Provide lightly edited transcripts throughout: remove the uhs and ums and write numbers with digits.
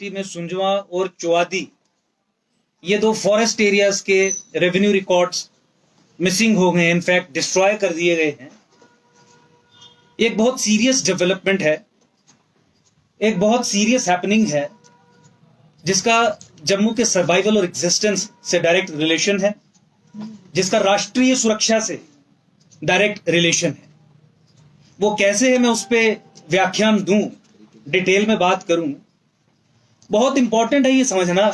University में सुंजवा और चुआदी, ये दो फॉरेस्ट एरियाज के रेवेन्यू रिकॉर्ड्स मिसिंग हो गए, इनफैक्ट डिस्ट्रॉय कर दिए गए हैं। एक बहुत सीरियस डेवलपमेंट है, एक बहुत सीरियस हैपनिंग है, जिसका जम्मू के सर्वाइवल और एग्जिस्टेंस से डायरेक्ट रिलेशन है, जिसका राष्ट्रीय सुरक्षा से डायरेक्ट रिलेशन है। वो कैसे है, मैं उस पर व्याख्यान दूं, डिटेल में बात करूं। बहुत इंपॉर्टेंट है ये समझना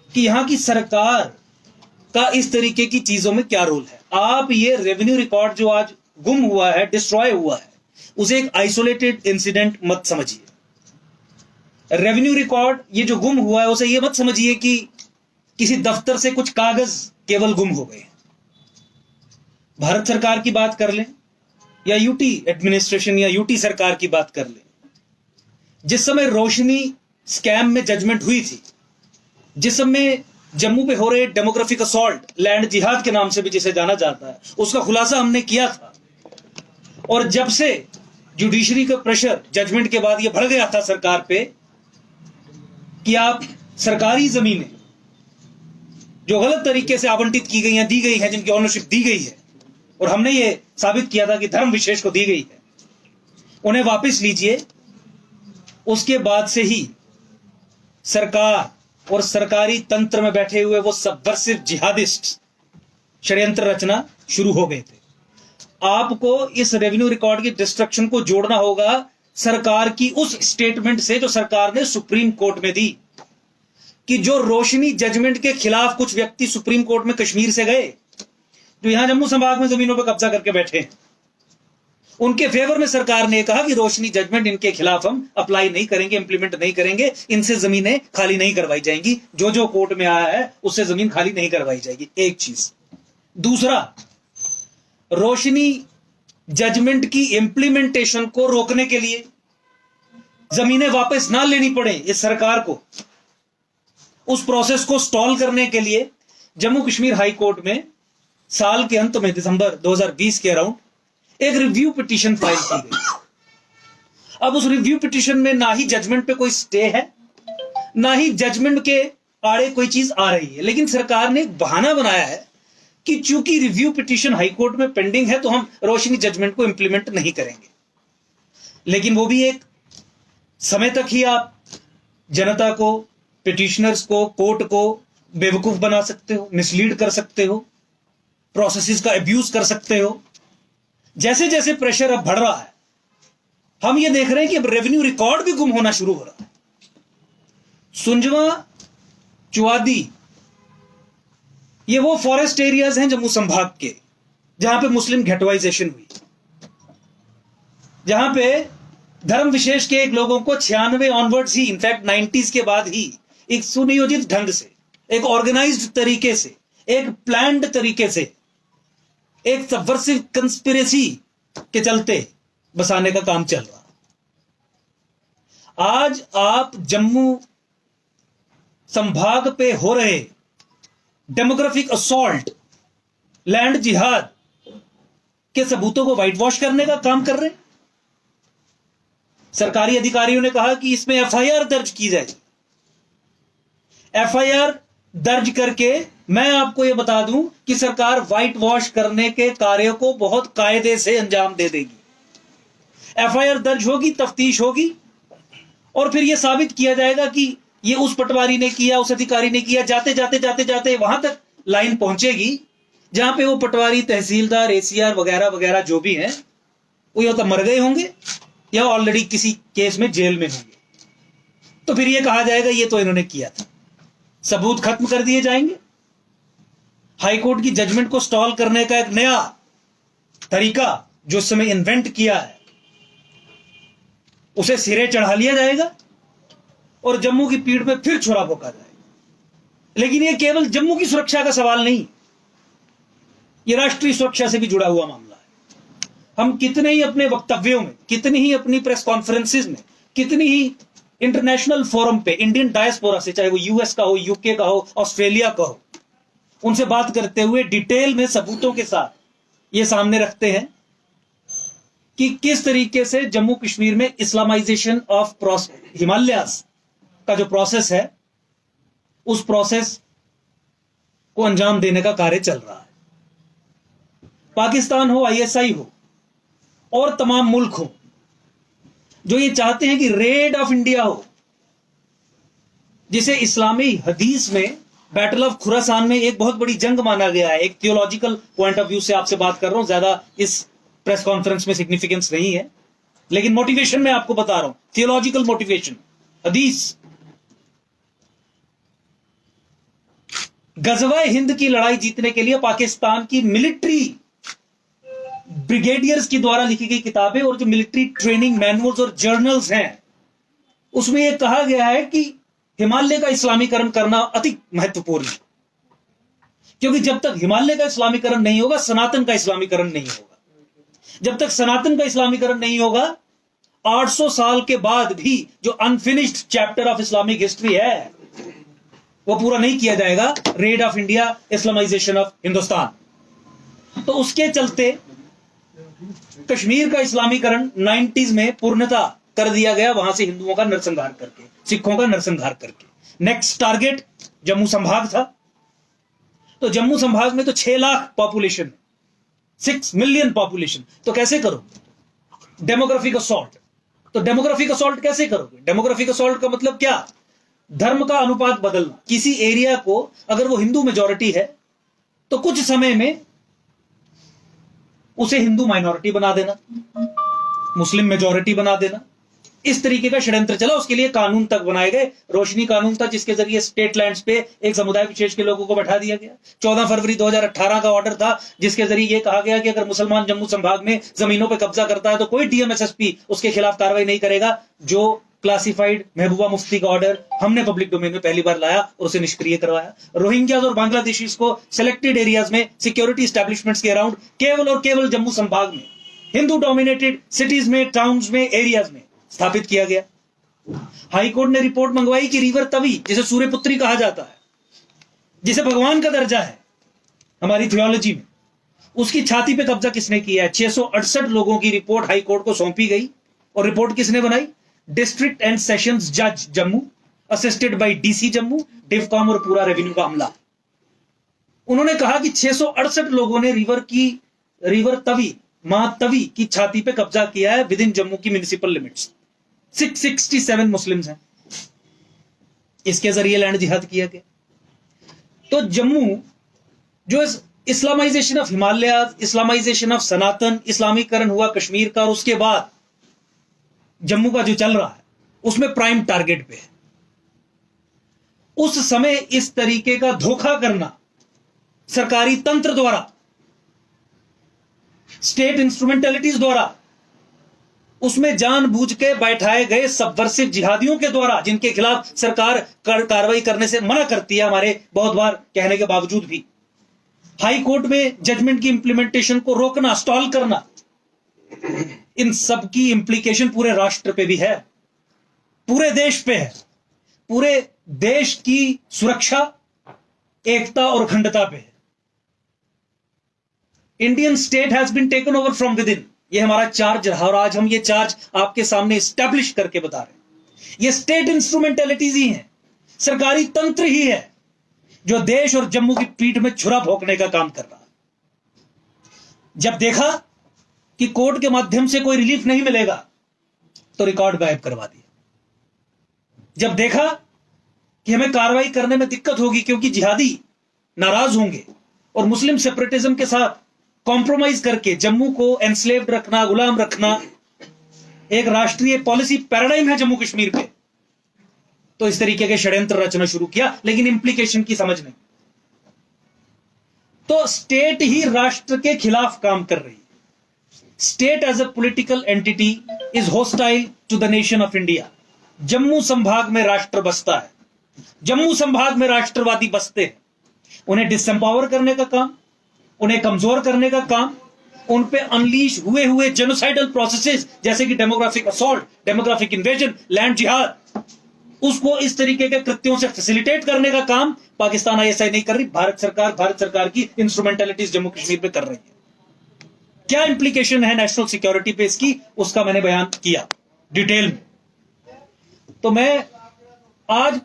कि यहां की सरकार का इस तरीके की चीजों में क्या रोल है। आप ये रेवेन्यू रिकॉर्ड जो आज गुम हुआ है, डिस्ट्रॉय हुआ है, उसे एक आइसोलेटेड इंसिडेंट मत समझिए। रेवेन्यू रिकॉर्ड ये जो गुम हुआ है, उसे ये मत समझिए कि किसी दफ्तर से कुछ कागज केवल गुम हो गए। भारत सरकार की बात कर लें या यूटी एडमिनिस्ट्रेशन या यूटी सरकार की बात कर लें, जिस समय रोशनी स्कैम में जजमेंट हुई थी, जिस समय जम्मू पे हो रहे डेमोग्राफिक असॉल्ट, लैंड जिहाद के नाम से भी जिसे जाना जाता है, उसका खुलासा हमने किया था। और जब से जुडिशरी का प्रेशर जजमेंट के बाद ये बढ़ गया था सरकार पे कि आप सरकारी जमीनें जो गलत तरीके से आवंटित की गई हैं, दी गई हैं, जिनकी ऑनरशिप दी गई है, और हमने ये साबित किया था कि धर्म विशेष को दी गई है, उन्हें वापस लीजिए। उसके बाद से ही सरकार और सरकारी तंत्र में बैठे हुए वो सबवर्सिव जिहादिस्ट षड्यंत्र रचना शुरू हो गए थे। आपको इस रेवेन्यू रिकॉर्ड की डिस्ट्रक्शन को जोड़ना होगा सरकार की उस स्टेटमेंट से जो सरकार ने सुप्रीम कोर्ट में दी कि जो रोशनी जजमेंट के खिलाफ कुछ व्यक्ति सुप्रीम कोर्ट में कश्मीर से गए, जो यहां जम्मू संभाग में जमीनों पर कब्जा करके बैठे हैं, उनके फेवर में सरकार ने कहा कि रोशनी जजमेंट इनके खिलाफ हम अप्लाई नहीं करेंगे, इंप्लीमेंट नहीं करेंगे, इनसे जमीनें खाली नहीं करवाई जाएंगी, जो जो कोर्ट में आया है उससे जमीन खाली नहीं करवाई जाएगी। एक चीज। दूसरा, रोशनी जजमेंट की इंप्लीमेंटेशन को रोकने के लिए, जमीनें वापस ना लेनी पड़े इस सरकार को, उस प्रोसेस को स्टॉल करने के लिए जम्मू कश्मीर हाई कोर्ट में साल के अंत में दिसंबर 2020 के अराउंड एक रिव्यू पिटीशन फाइल की गई। अब उस रिव्यू पिटीशन में ना ही जजमेंट पे कोई स्टे है, ना ही जजमेंट के आड़े कोई चीज आ रही है, लेकिन सरकार ने एक बहाना बनाया है कि चूंकि रिव्यू पिटीशन हाईकोर्ट में पेंडिंग है तो हम रोशनी जजमेंट को इंप्लीमेंट नहीं करेंगे। लेकिन वो भी एक समय तक ही आप जनता को, पिटिशनर्स को, कोर्ट को बेवकूफ बना सकते हो, मिसलीड कर सकते हो, प्रोसेसेस का अब्यूज कर सकते हो। जैसे जैसे प्रेशर अब बढ़ रहा है, हम ये देख रहे हैं कि अब रेवेन्यू रिकॉर्ड भी गुम होना शुरू हो रहा है। सुंजवा, चुआदी, ये वो फॉरेस्ट एरियाज हैं जम्मू संभाग के जहां पे मुस्लिम घेटवाइजेशन हुई, जहां पे धर्म विशेष के एक लोगों को 96 ऑनवर्ड्स ही, इनफैक्ट 90s के बाद ही एक सुनियोजित ढंग से, एक ऑर्गेनाइज्ड तरीके से, एक प्लान्ड तरीके से, एक सबवर्सिव कंस्पिरेसी के चलते बसाने का काम चल रहा। आज आप जम्मू संभाग पे हो रहे डेमोग्राफिक असॉल्ट, लैंड जिहाद के सबूतों को व्हाइट वॉश करने का काम कर रहे हैं। सरकारी अधिकारियों ने कहा कि इसमें एफआईआर दर्ज की जाएगी। एफआईआर दर्ज करके मैं आपको यह बता दूं कि सरकार व्हाइट वॉश करने के कार्य को बहुत कायदे से अंजाम दे देगी। एफआईआर दर्ज होगी, तफ्तीश होगी, और फिर यह साबित किया जाएगा कि ये उस पटवारी ने किया, उस अधिकारी ने किया। जाते जाते जाते जाते वहां तक लाइन पहुंचेगी जहां पे वो पटवारी, तहसीलदार, एसीआर वगैरह वगैरह जो भी हैं, वो या तो मर गए होंगे या ऑलरेडी किसी केस में जेल में होंगे। तो फिर ये कहा जाएगा ये तो इन्होंने किया था, सबूत खत्म कर दिए जाएंगे। हाईकोर्ट की जजमेंट को स्टॉल करने का एक नया तरीका जो इस समय इन्वेंट किया है, उसे सिरे चढ़ा लिया जाएगा और जम्मू की पीठ में फिर छुरा भोंका जाएगा। लेकिन यह केवल जम्मू की सुरक्षा का सवाल नहीं, यह राष्ट्रीय सुरक्षा से भी जुड़ा हुआ मामला है। हम कितने ही अपने वक्तव्यों में, कितनी ही अपनी प्रेस कॉन्फ्रेंसिस में, कितनी ही इंटरनेशनल फोरम पे इंडियन डायस्पोरा से, चाहे वो यूएस का हो, यूके का हो, ऑस्ट्रेलिया का हो, उनसे बात करते हुए डिटेल में सबूतों के साथ ये सामने रखते हैं कि किस तरीके से जम्मू कश्मीर में इस्लामाइजेशन ऑफ हिमालयास का जो प्रोसेस है, उस प्रोसेस को अंजाम देने का कार्य चल रहा है। पाकिस्तान हो, आईएसआई हो और तमाम मुल्क हो जो ये चाहते हैं कि रेड ऑफ इंडिया हो, जिसे इस्लामी हदीस में बैटल ऑफ खुरासान में एक बहुत बड़ी जंग माना गया है। एक थियोलॉजिकल पॉइंट ऑफ व्यू से आपसे बात कर रहा हूं, ज्यादा इस प्रेस कॉन्फ्रेंस में सिग्निफिकेंस नहीं है, लेकिन मोटिवेशन मैं आपको बता रहा हूं, थियोलॉजिकल मोटिवेशन, हदीस। गजवा हिंद की लड़ाई जीतने के लिए पाकिस्तान की मिलिट्री ब्रिगेडियर्स के द्वारा लिखी गई किताबें और जो मिलिट्री ट्रेनिंग मैनुअल्स और जर्नल्स हैं, उसमें यह कहा गया है कि हिमालय का इस्लामीकरण करना अति महत्वपूर्ण है, क्योंकि जब तक हिमालय का इस्लामीकरण नहीं होगा, सनातन का इस्लामीकरण नहीं होगा। जब तक सनातन का इस्लामीकरण नहीं होगा, 800 साल के बाद भी जो unfinished chapter of Islamic history है वो पूरा नहीं किया जाएगा, rid of India, Islamisation of Hindustan. तो उसके चलते कश्मीर का इस्लामीकरण 90s में पूर्णता कर दिया गया, वहां से हिंदुओं का नरसंहार करके, सिखों का नरसंहार करके। नेक्स्ट टारगेट जम्मू संभाग था, तो जम्मू संभाग में तो 6 लाख पॉपुलेशन, 6 मिलियन पॉपुलेशन, तो कैसे करो डेमोग्राफिक असॉल्ट? तो डेमोग्राफिक असॉल्ट कैसे करोगे? डेमोग्राफिक असॉल्ट का मतलब क्या? धर्म का अनुपात बदलना। किसी एरिया को अगर वो हिंदू मेजॉरिटी है तो कुछ समय में उसे हिंदू माइनॉरिटी बना देना, मुस्लिम मेजॉरिटी बना देना। इस तरीके का षड्यंत्र चला। उसके लिए कानून तक बनाए गए। रोशनी कानून था, जिसके जरिए स्टेट लैंड्स पे एक समुदाय विशेष के लोगों को बैठा दिया गया। 14 फरवरी 2018 का ऑर्डर था, जिसके जरिए यह कहा गया कि अगर मुसलमान जम्मू संभाग में जमीनों पर कब्जा करता है तो कोई डीएमएसएसपी उसके खिलाफ कार्रवाई नहीं करेगा। जो क्लासिफाइड महबूबा मुफ्ती का ऑर्डर हमने पब्लिक डोमेन में पहली बार लाया और उसे निष्क्रिय करवाया। रोहिंग्याज और बांग्लादेशीज को सिलेक्टेड एरियाज में सिक्योरिटी एस्टैब्लिशमेंट्स के अराउंड केवल और केवल जम्मू संभाग में, हिंदू डोमिनेटेड सिटीज में, टाउन्स में, एरियाज में स्थापित किया गया। हाईकोर्ट ने रिपोर्ट मंगवाई कि रिवर तवी, जिसे सूर्यपुत्री कहा जाता है, जिसे भगवान का दर्जा है हमारी थियोलॉजी में, उसकी छाती पे कब्जा किसने किया है? 668 लोगों की रिपोर्ट हाईकोर्ट को सौंपी गई। और रिपोर्ट किसने बनाई? डिस्ट्रिक्ट एंड सेशंस जज Jammu, assisted by DC Jammu, divcom और पूरा रेवेन्यू का अमला। उन्होंने कहा कि 668 लोगों ने रिवर तवी, मां तवी की छाती पे कब्जा किया है विद इन जम्मू की म्युनिसिपल लिमिट्स। 667 मुस्लिम्स हैं। इसके जरिए लैंड जिहाद किया गया। तो जम्मू जो Islamisation of Himalaya, Islamisation of Sanatan, इस्लामीकरण हुआ कश्मीर का, और उसके बाद जम्मू का जो चल रहा है उसमें प्राइम टारगेट पे है। उस समय इस तरीके का धोखा करना सरकारी तंत्र द्वारा, स्टेट इंस्ट्रूमेंटलिटीज द्वारा, उसमें जानबूझ के बैठाए गए सबवर्सिव जिहादियों के द्वारा, जिनके खिलाफ सरकार कार्रवाई करने से मना करती है हमारे बहुत बार कहने के बावजूद भी, हाई कोर्ट में जजमेंट की इंप्लीमेंटेशन को रोकना, स्टॉल करना, इन सब की इंप्लीकेशन पूरे राष्ट्र पे भी है, पूरे देश पे है, पूरे देश की सुरक्षा, एकता और अखंडता पे है। Indian state has been taken over from within. ये हमारा चार्ज रहा और आज हम ये चार्ज आपके सामने स्टैब्लिश करके बता रहे हैं। ये स्टेट इंस्ट्रूमेंटलिटीज ही है, सरकारी तंत्र ही है जो देश और जम्मू की पीठ में छुरा भोंकने का काम कर रहा है। जब देखा कि कोर्ट के माध्यम से कोई रिलीफ नहीं मिलेगा तो रिकॉर्ड गायब करवा दिया। जब देखा कि हमें कार्रवाई करने में दिक्कत होगी क्योंकि जिहादी नाराज होंगे और मुस्लिम सेपरेटिज्म के साथ कॉम्प्रोमाइज करके जम्मू को एनस्लेव्ड रखना, गुलाम रखना एक राष्ट्रीय पॉलिसी पैराडाइम है जम्मू कश्मीर पे, तो इस तरीके के षड्यंत्र रचना शुरू किया, लेकिन इंप्लीकेशन की समझ नहीं। तो स्टेट ही राष्ट्र के खिलाफ काम कर रही है। State as a political entity is hostile to the nation of India. Jammu संभाग में राष्ट्र बसता है, जम्मू संभाग में राष्ट्रवादी बसते हैं। उन्हें डिसएम्पावर करने का काम, उन्हें कमजोर करने का काम, उन पे अनलीश हुए जेनोसाइडल प्रोसेसेस जैसे कि demographic assault, demographic invasion, land जिहाद, उसको इस तरीके के कृत्यों से फैसिलिटेट करने का काम पाकिस्तान आईएसआई नहीं कर रही, भारत सरकार की इंस्ट्रूमेंटलिटीज जम्मू कश्मीर पे कर रही है। क्या इंप्लीकेशन है नेशनल सिक्योरिटी पे इसकी, उसका मैंने बयान किया डिटेल में। तो मैं आज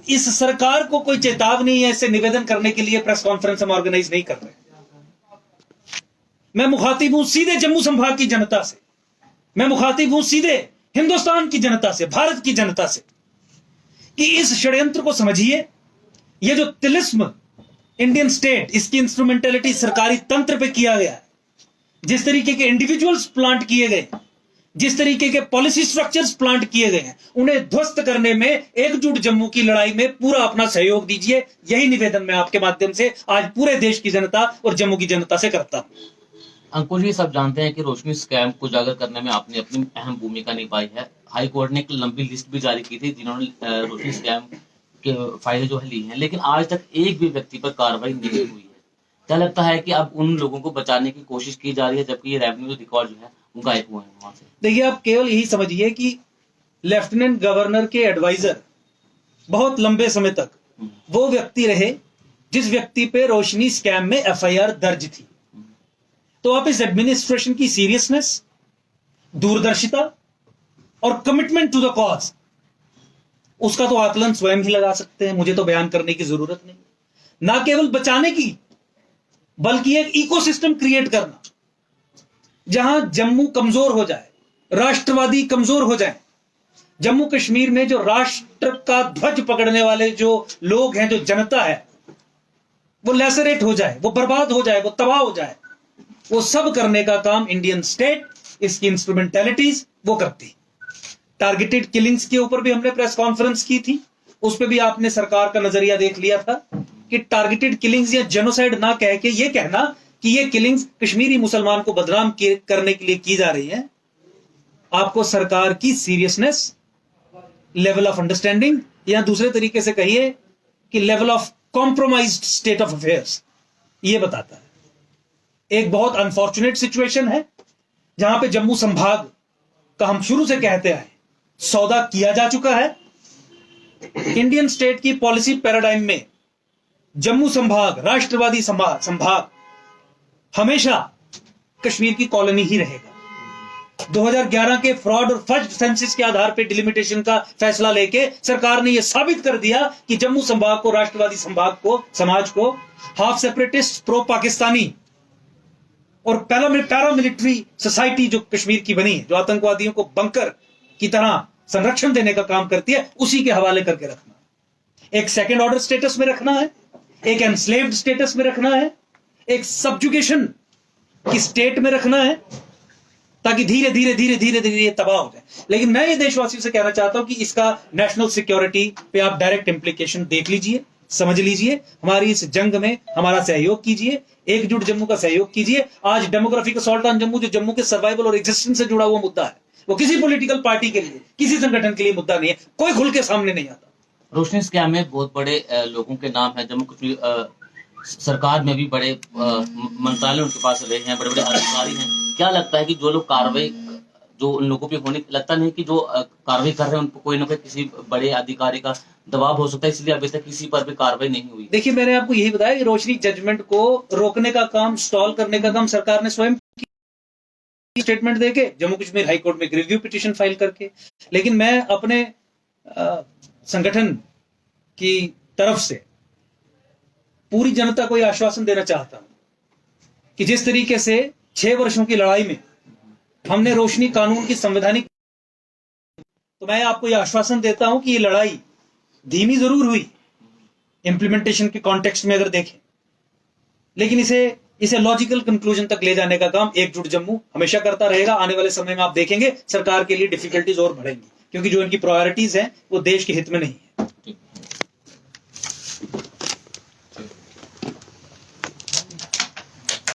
इस सरकार को कोई चेतावनी है ऐसे निवेदन करने के लिए प्रेस कॉन्फ्रेंस हम ऑर्गेनाइज नहीं कर रहे। मैं मुखातिब हूं सीधे जम्मू संभाग की जनता से, मैं मुखातिब हूं सीधे हिंदुस्तान की जनता से, भारत की जनता से, कि इस षड्यंत्र को समझिए। ये जो तिलिस्म इंडियन स्टेट, इसकी इंस्ट्रूमेंटेलिटी सरकारी तंत्र पे किया गया है, जिस तरीके के इंडिविजुअल्स प्लांट किए गए, जिस तरीके के पॉलिसी स्ट्रक्चर्स प्लांट किए गए हैं, उन्हें ध्वस्त करने में एकजुट जम्मू की लड़ाई में पूरा अपना सहयोग दीजिए। यही निवेदन मैं आपके माध्यम से आज पूरे देश की जनता और जम्मू की जनता से करता हूं। अंकुश जी, सब जानते हैं कि रोशनी स्कैम को उजागर करने में आपने अपनी अहम भूमिका निभाई है। हाई कोर्ट ने एक लंबी लिस्ट भी जारी की थी जिन्होंने रोशनी स्कैम के फायदे जो है लिए हैं, लेकिन आज तक एक भी व्यक्ति पर कार्रवाई नहीं हुई है। क्या लगता है कि अब उन लोगों को बचाने की कोशिश की जा रही है, जबकि ये रेवेन्यू रिकॉर्ड जो है वो गायब हुए हैं वहां से? देखिए, आप केवल यही समझिए कि लेफ्टिनेंट गवर्नर के एडवाइजर बहुत लंबे समय तक वो व्यक्ति रहे जिस व्यक्ति पे रोशनी स्कैम में एफआईआर दर्ज थी। तो आप इस एडमिनिस्ट्रेशन की सीरियसनेस, दूरदर्शिता और कमिटमेंट टू द कॉज, उसका तो आकलन स्वयं ही लगा सकते हैं, मुझे तो बयान करने की जरूरत नहीं। ना केवल बचाने की, बल्कि एक इकोसिस्टम क्रिएट करना जहां जम्मू कमजोर हो जाए, राष्ट्रवादी कमजोर हो जाए, जम्मू कश्मीर में जो राष्ट्र का ध्वज पकड़ने वाले जो लोग हैं, जो जनता है, वो लैसरेट हो जाए, वो बर्बाद हो जाए, वो तबाह हो जाए। वो सब करने का काम इंडियन स्टेट, इसकी इंस्ट्रूमेंटैलिटीज वो करती। टारगेटेड किलिंग्स के ऊपर भी हमने प्रेस कॉन्फ्रेंस की थी, उस पर भी आपने सरकार का नजरिया देख लिया था कि टारगेटेड किलिंग्स या जेनोसाइड ना कह के ये कहना कि ये किलिंग्स कश्मीरी मुसलमान को बदनाम करने के लिए की जा रही है, आपको सरकार की सीरियसनेस, लेवल ऑफ अंडरस्टैंडिंग, या दूसरे तरीके से कहिए कि level of compromised state of affairs, ये बताता है। एक बहुत अनफॉर्चुनेट सिचुएशन है जहां पे जम्मू संभाग का, हम शुरू से कहते आए, सौदा किया जा चुका है। इंडियन स्टेट की पॉलिसी पैराडाइम में जम्मू संभाग, राष्ट्रवादी संभाग हमेशा कश्मीर की कॉलोनी ही रहेगा। 2011 के फ्रॉड और फर्स्ट सेंसिस के आधार पर डिलिमिटेशन का फैसला लेके सरकार ने यह साबित कर दिया कि जम्मू संभाग को, राष्ट्रवादी संभाग को, समाज को हाफ सेपरेटिस्ट, प्रो पाकिस्तानी और पैरामिलिट्री सोसाइटी जो कश्मीर की बनी है, जो आतंकवादियों को बंकर की तरह संरक्षण देने का काम करती है, उसी के हवाले करके रखना, एक सेकंड ऑर्डर स्टेटस में रखना है, एक एनस्लेव्ड स्टेटस में रखना है, एक सब्जुगेशन की स्टेट में रखना है, ताकि धीरे धीरे धीरे धीरे धीरे तबाह हो जाए। लेकिन मैं ये देशवासियों से कहना चाहता हूं कि इसका नेशनल सिक्योरिटी पे आप डायरेक्ट इंप्लीकेशन देख लीजिए, समझ लीजिए। हमारी इस जंग में हमारा सहयोग कीजिए, एकजुट जम्मू का सहयोग कीजिए। आज डेमोग्राफिक असॉल्ट ऑन जम्मू, जो जम्मू के सर्वाइवल और एग्जिस्टेंस से जुड़ा हुआ मुद्दा है, वो किसी पॉलिटिकल पार्टी के लिए, किसी संगठन के लिए मुद्दा नहीं है, कोई खुल के सामने नहीं आता। रोशनी स्कैम में बहुत बड़े लोगों के नाम है, जम्मू कश्मीर सरकार में भी बड़े मंत्रालय उनके पास रहे हैं, बड़े बड़े अधिकारी हैं। क्या लगता है कि जो लोग कार्रवाई, जो उन लोगों पे होने, लगता नहीं कि जो कार्रवाई कर रहे हैं उन पर कोई ना कोई किसी बड़े अधिकारी का दबाव हो सकता है, इसलिए अभी तक किसी पर भी कार्रवाई नहीं हुई? देखिए, मैंने आपको यही बताया कि रोशनी जजमेंट को रोकने का काम, स्टॉल करने का काम सरकार ने स्वयं स्टेटमेंट देके, जम्मू कश्मीर हाई कोर्ट में एक रिव्यू पिटीशन फाइल करके। लेकिन मैं अपने संगठन की तरफ से पूरी जनता को यह आश्वासन देना चाहता हूं कि जिस तरीके से 6 वर्षों की लड़ाई में हमने रोशनी कानून की संवैधानिक, तो मैं आपको यह आश्वासन देता हूं कि यह लड़ाई धीमी जरूर हुई इंप्लीमेंटेशन के कॉन्टेक्स्ट में अगर देखें, लेकिन इसे लॉजिकल कंक्लूजन तक ले जाने का काम एकजुट जम्मू हमेशा करता रहेगा। आने वाले समय में आप देखेंगे सरकार के लिए डिफिकल्टीज और बढ़ेंगी, क्योंकि जो इनकी प्रायोरिटीज हैं वो देश के हित में नहीं।